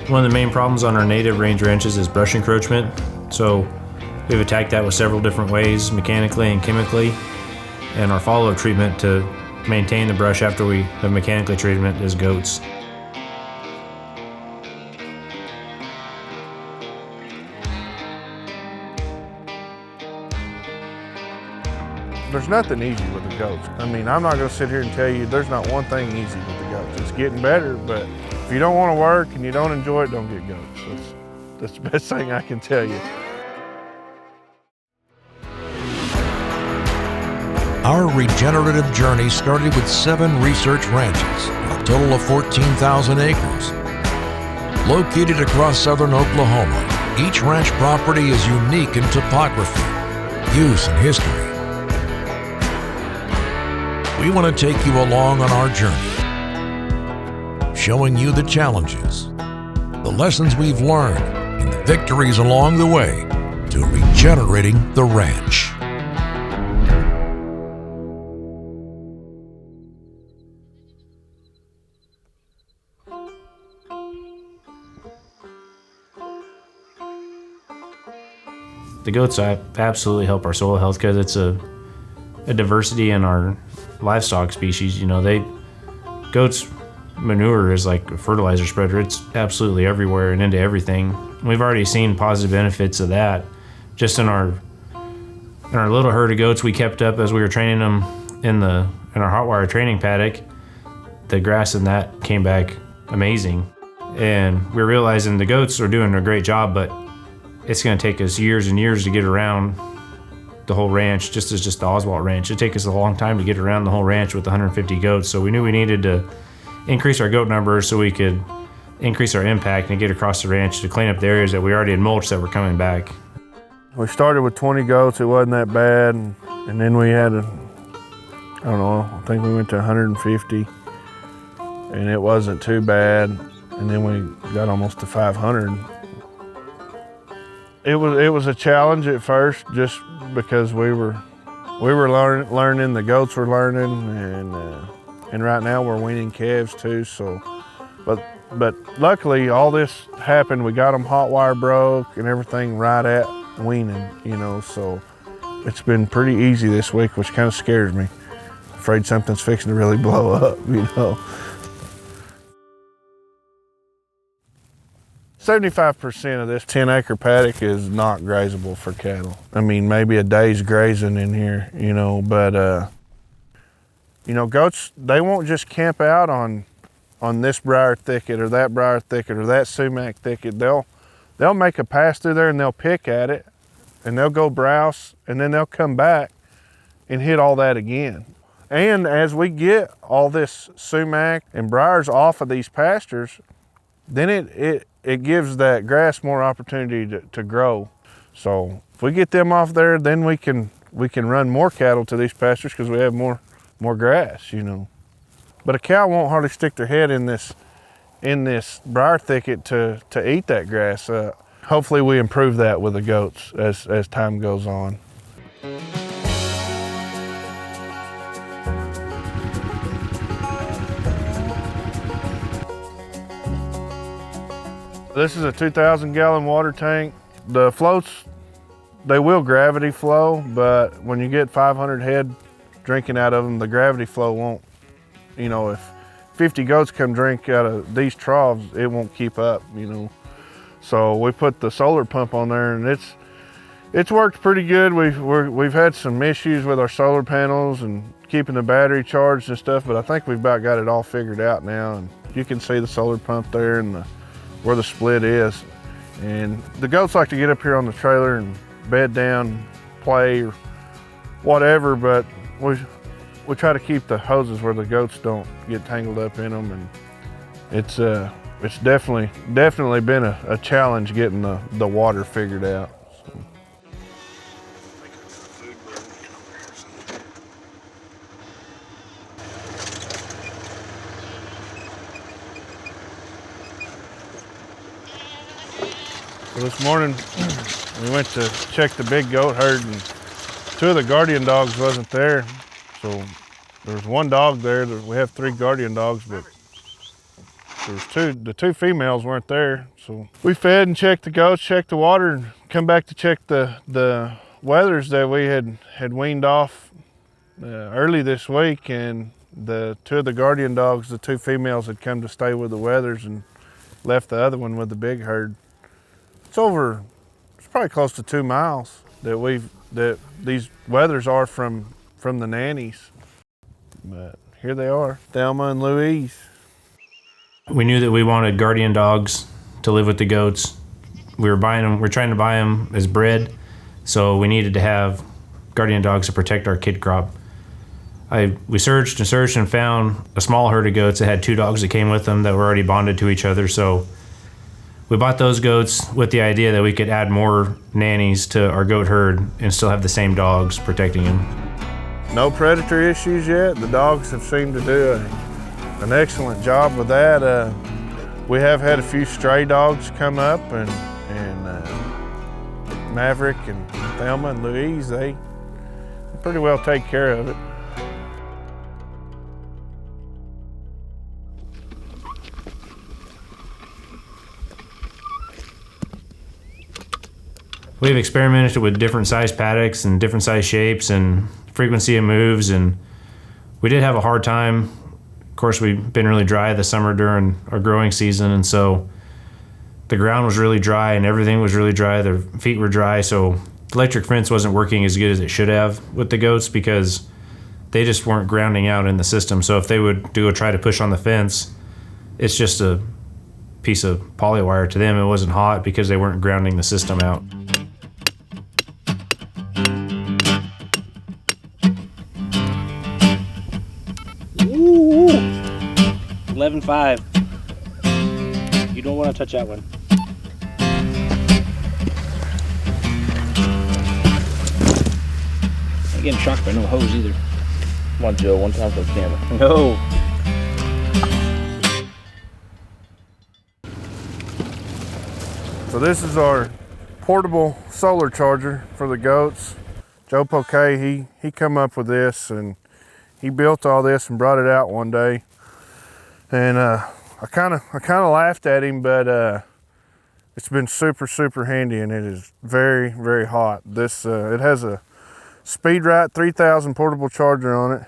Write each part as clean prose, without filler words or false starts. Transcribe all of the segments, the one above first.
One of the main problems on our native range ranches is brush encroachment. So we've attacked that with several different ways, mechanically and chemically. And our follow-up treatment to maintain the brush after we have mechanically treatment is goats. There's nothing easy with the goats. I mean, I'm not gonna sit here and tell you there's not one thing easy with the goats. It's getting better, but if you don't wanna work and you don't enjoy it, don't get goats. That's the best thing I can tell you. Our regenerative journey started with 7 research ranches, a total of 14,000 acres. Located across southern Oklahoma, each ranch property is unique in topography, use, and history. We want to take you along on our journey, showing you the challenges, the lessons we've learned, and the victories along the way to regenerating the ranch. The goats absolutely help our soil health because it's a diversity in our livestock species. You know, goats manure is like a fertilizer spreader. It's absolutely everywhere and into everything. We've already seen positive benefits of that just in our little herd of goats we kept up as we were training them in our hot wire training paddock. The grass in that came back amazing, and we're realizing the goats are doing a great job, but it's going to take us years and years to get around the whole ranch, just as the Oswald ranch. It'd take us a long time to get around the whole ranch with 150 goats. So we knew we needed to increase our goat numbers so we could increase our impact and get across the ranch to clean up the areas that we already had mulched that were coming back. We started with 20 goats, it wasn't that bad. And then we had I think we went to 150 and it wasn't too bad. And then we got almost to 500. It was a challenge at first, just because we were learning, the goats were learning, and right now we're weaning calves too. So, but luckily all this happened. We got them hot wire broke and everything right at weaning, you know. So it's been pretty easy this week, which kind of scares me. Afraid something's fixing to really blow up, you know. 75% of this 10-acre paddock is not grazable for cattle. I mean, maybe a day's grazing in here, you know, but, you know, goats, they won't just camp out on this briar thicket or that briar thicket or that sumac thicket. They'll make a pass through there and they'll pick at it and they'll go browse and then they'll come back and hit all that again. And as we get all this sumac and briars off of these pastures, then it gives that grass more opportunity to grow. So if we get them off there, then we can run more cattle to these pastures because we have more grass, you know. But a cow won't hardly stick their head in this briar thicket to eat that grass. Hopefully we improve that with the goats as time goes on. This is a 2,000-gallon water tank. The floats, they will gravity flow, but when you get 500 head drinking out of them, the gravity flow won't. You know, if 50 goats come drink out of these troughs, it won't keep up, you know. So we put the solar pump on there, and it's worked pretty good. We've had some issues with our solar panels and keeping the battery charged and stuff, but I think we've about got it all figured out now. And you can see the solar pump there and where the split is. And the goats like to get up here on the trailer and bed down, play or whatever, but we try to keep the hoses where the goats don't get tangled up in them. And it's definitely been a challenge getting the water figured out. So this morning, we went to check the big goat herd, and 2 of the guardian dogs wasn't there. So there was 1 dog there. We have 3 guardian dogs, but The two females weren't there. So we fed and checked the goats, checked the water, and come back to check the wethers that we had weaned off early this week. And the two of the guardian dogs, the two females, had come to stay with the wethers and left the other one with the big herd. It's probably close to 2 miles that these wethers are from the nannies. But here they are, Thelma and Louise. We knew that we wanted guardian dogs to live with the goats. We're trying to buy them as bred, so we needed to have guardian dogs to protect our kid crop. We searched and found a small herd of goats that had 2 dogs that came with them that were already bonded to each other. So we bought those goats with the idea that we could add more nannies to our goat herd and still have the same dogs protecting them. No predator issues yet. The dogs have seemed to do an excellent job with that. We have had a few stray dogs come up, and Maverick and Thelma and Louise, they pretty well take care of it. We've experimented with different size paddocks and different size shapes and frequency of moves, and we did have a hard time. Of course, we've been really dry this summer during our growing season, and so the ground was really dry and everything was really dry. Their feet were dry, so the electric fence wasn't working as good as it should have with the goats because they just weren't grounding out in the system. So if they would try to push on the fence, it's just a piece of polywire to them. It wasn't hot because they weren't grounding the system out. Ooh, 11.5. You don't want to touch that one. I ain't getting shocked by no hose either. Come on, Joe, one time for the camera. No. So this is our portable solar charger for the goats. Joe Poquet, he come up with this, and he built all this and brought it out one day. And I kind of laughed at him, but it's been super handy, and it is very hot. This it has a SpeedRite 3000 portable charger on it.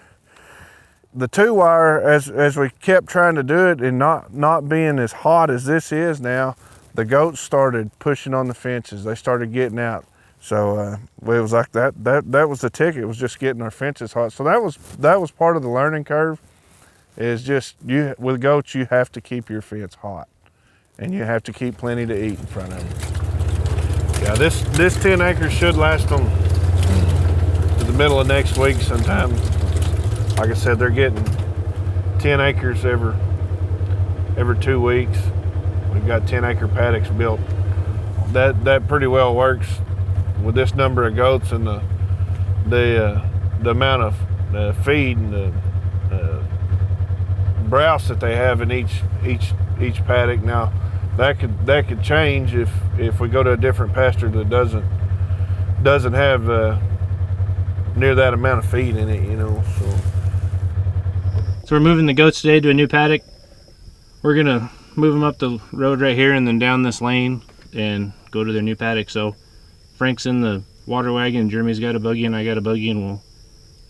The 2-wire, as we kept trying to do it and not being as hot as this is now, the goats started pushing on the fences. They started getting out. So it was like that was the ticket. It was just getting our fences hot. So that was part of the learning curve. Is just with goats, you have to keep your fence hot, and you have to keep plenty to eat in front of them. Yeah, this 10 acres should last them to the middle of next week sometime. Like I said, they're getting 10 acres every 2 weeks. We've got 10-acre paddocks built. That pretty well works with this number of goats and the amount of feed and the browse that they have in each paddock. Now that could change if we go to a different pasture that doesn't have near that amount of feed in it, you know. So we're moving the goats today to a new paddock. We're gonna move them up the road right here and then down this lane and go to their new paddock. So Frank's in the water wagon, Jeremy's got a buggy, and I got a buggy, and we'll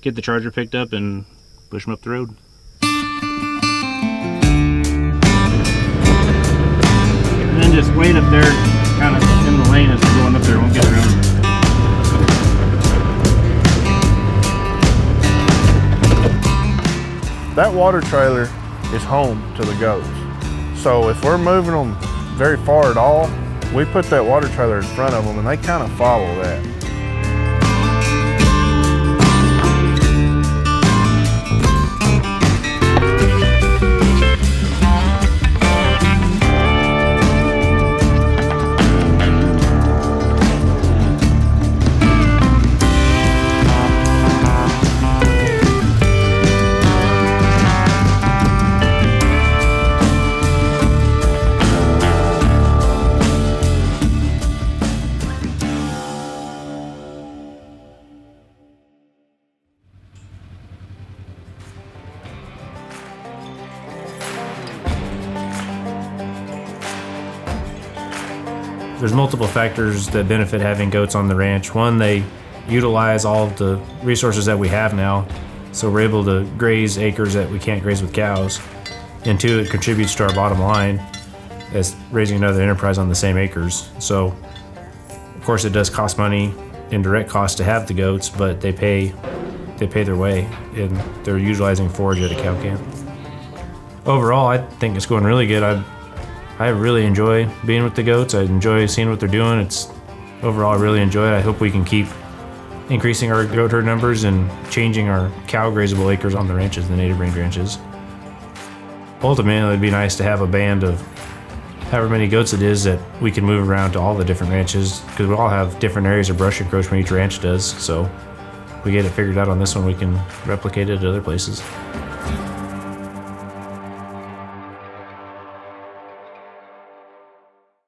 get the charger picked up and push them up the road. And then just wait up there, kind of in the lane as we're going up there, won't get around. That water trailer is home to the goats. So if we're moving them very far at all, we put that water trailer in front of them, and they kind of follow that. there's multiple factors that benefit having goats on the ranch. One, they utilize all of the resources that we have now, so we're able to graze acres that we can't graze with cows. And two, it contributes to our bottom line as raising another enterprise on the same acres. So, of course, it does cost money in direct cost to have the goats, but they pay their way, and they're utilizing forage at a cow camp. Overall, I think it's going really good. I really enjoy being with the goats. I enjoy seeing what they're doing. Overall, I really enjoy it. I hope we can keep increasing our goat herd numbers and changing our cow grazable acres on the ranches, the native range ranches. Ultimately, it'd be nice to have a band of however many goats it is that we can move around to all the different ranches, because we all have different areas of brush encroachment each ranch does. So if we get it figured out on this one, we can replicate it at other places.